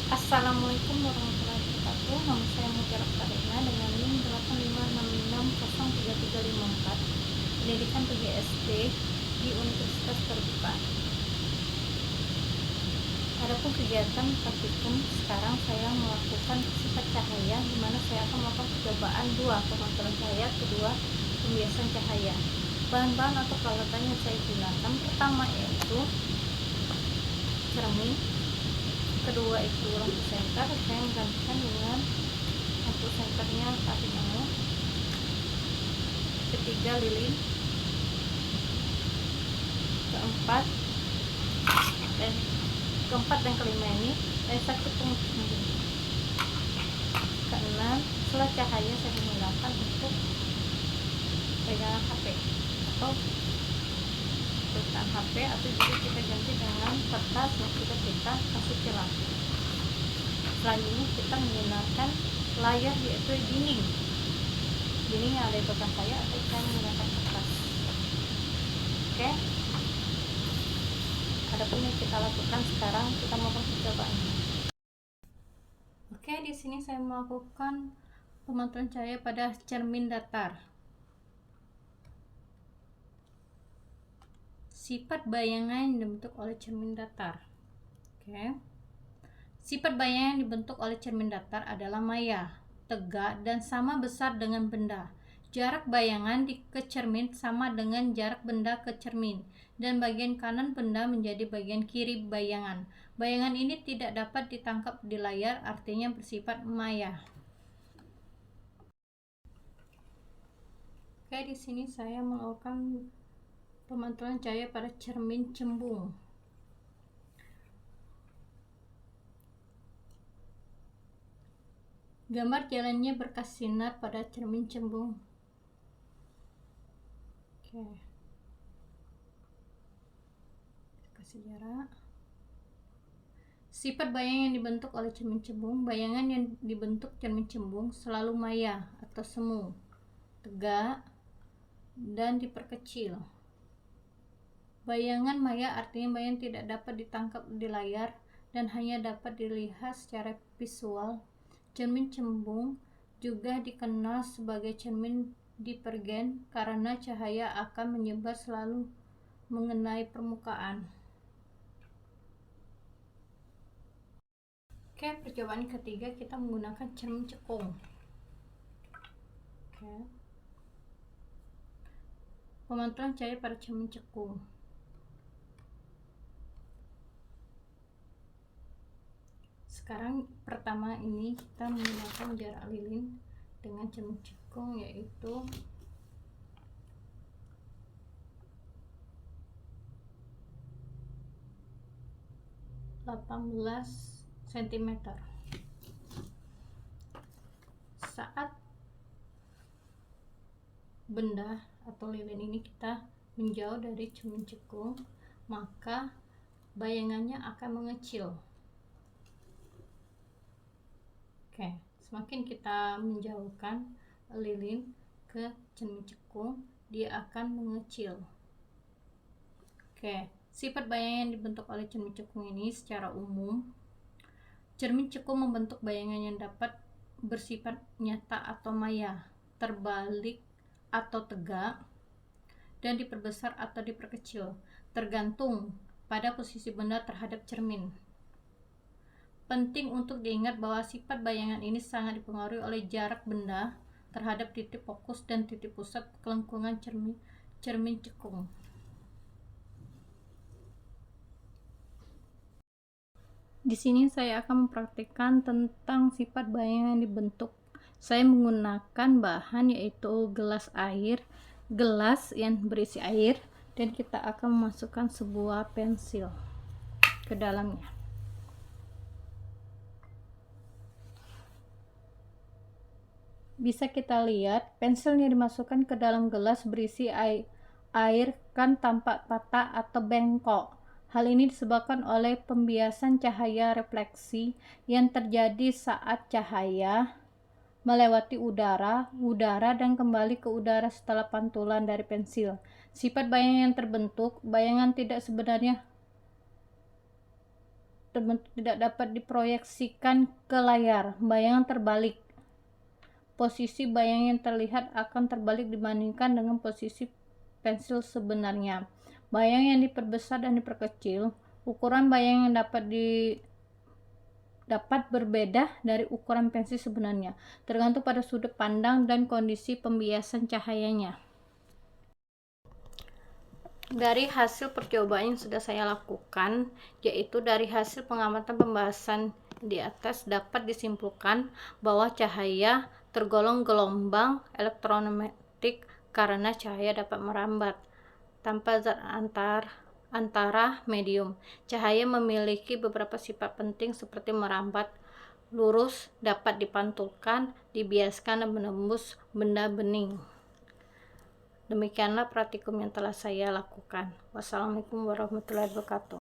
Assalamualaikum warahmatullahi wabarakatuh. Nama saya Mutiara Karina dengan NIM 8566334, pendidikan PGSD di Universitas Terbuka. Adapun kegiatan praktikum, sekarang saya melakukan sifat cahaya, di mana saya akan melakukan percobaan 2, pemantauan cahaya, kedua pembiasan cahaya. Bahan-bahan atau peralatan yang saya gunakan pertama yaitu cermin, kedua itu lampu senter. Saya menggantikan dengan lampu senternya Patinamo, ketiga lilin, keempat dan kelima ini satu penghubung. Keenam, setelah cahaya saya menggunakan untuk pegangan HP atau tulisan HP, atau juga kita ganti dengan kertas yang sudah kita kasih celah. Selanjutnya kita menggunakan layar, yaitu dinding yang ada di belakang saya, atau saya menggunakan kertas. Oke, adapun yang kita lakukan sekarang, kita melakukan percobaan. Oke, di sini saya melakukan pemantauan cahaya pada cermin datar. Sifat bayangan yang dibentuk oleh cermin datar. Oke. Sifat bayangan yang dibentuk oleh cermin datar adalah maya, tegak, dan sama besar dengan benda. Jarak bayangan ke cermin sama dengan jarak benda ke cermin, dan bagian kanan benda menjadi bagian kiri bayangan. Bayangan ini tidak dapat ditangkap di layar, artinya bersifat maya. Oke, di sini saya melakukan pemantauan cahaya pada cermin cembung. Gambar jalannya berkas sinar pada cermin cembung. Oke, kasih jarak. Sifat bayangan yang dibentuk oleh cermin cembung. Bayangan yang dibentuk cermin cembung selalu maya atau semu, tegak, dan diperkecil. Bayangan maya artinya bayangan tidak dapat ditangkap di layar dan hanya dapat dilihat secara visual. Cermin cembung juga dikenal sebagai cermin divergen karena cahaya akan menyebar selalu mengenai permukaan. Oke, percobaan ketiga kita menggunakan cermin cekung. Oke. Pemantauan cahaya pada cermin cekung. Sekarang pertama ini kita menggunakan jarak lilin dengan cermin cekung, yaitu 18 cm. Saat benda atau lilin ini kita menjauh dari cermin cekung, maka bayangannya akan mengecil. Oke, semakin kita menjauhkan lilin ke cermin cekung, dia akan mengecil. Oke, sifat bayangan yang dibentuk oleh cermin cekung ini secara umum, cermin cekung membentuk bayangan yang dapat bersifat nyata atau maya, terbalik atau tegak, dan diperbesar atau diperkecil, tergantung pada posisi benda terhadap cermin. Penting untuk diingat bahwa sifat bayangan ini sangat dipengaruhi oleh jarak benda terhadap titik fokus dan titik pusat kelengkungan cermin cekung. Di sini saya akan mempraktikkan tentang sifat bayangan yang dibentuk. Saya menggunakan bahan yaitu gelas yang berisi air, dan kita akan memasukkan sebuah pensil ke dalamnya. Bisa kita lihat pensilnya dimasukkan ke dalam gelas berisi air kan tampak patah atau bengkok. Hal ini disebabkan oleh pembiasan cahaya refleksi yang terjadi saat cahaya melewati udara dan kembali ke udara setelah pantulan dari pensil. Sifat bayangan yang terbentuk, bayangan tidak sebenarnya terbentuk tidak dapat diproyeksikan ke layar. Bayangan terbalik. Posisi bayang yang terlihat akan terbalik dibandingkan dengan posisi pensil sebenarnya. Bayang yang diperbesar dan diperkecil. Ukuran bayang yang dapat berbeda dari ukuran pensil sebenarnya, tergantung pada sudut pandang dan kondisi pembiasan cahayanya. Dari hasil percobaan yang sudah saya lakukan, yaitu dari hasil pengamatan pembahasan di atas, dapat disimpulkan bahwa cahaya tergolong gelombang elektromagnetik karena cahaya dapat merambat tanpa zat antara medium. Cahaya memiliki beberapa sifat penting seperti merambat lurus, dapat dipantulkan, dibiaskan, dan menembus benda bening. Demikianlah praktikum yang telah saya lakukan. Wassalamualaikum warahmatullahi wabarakatuh.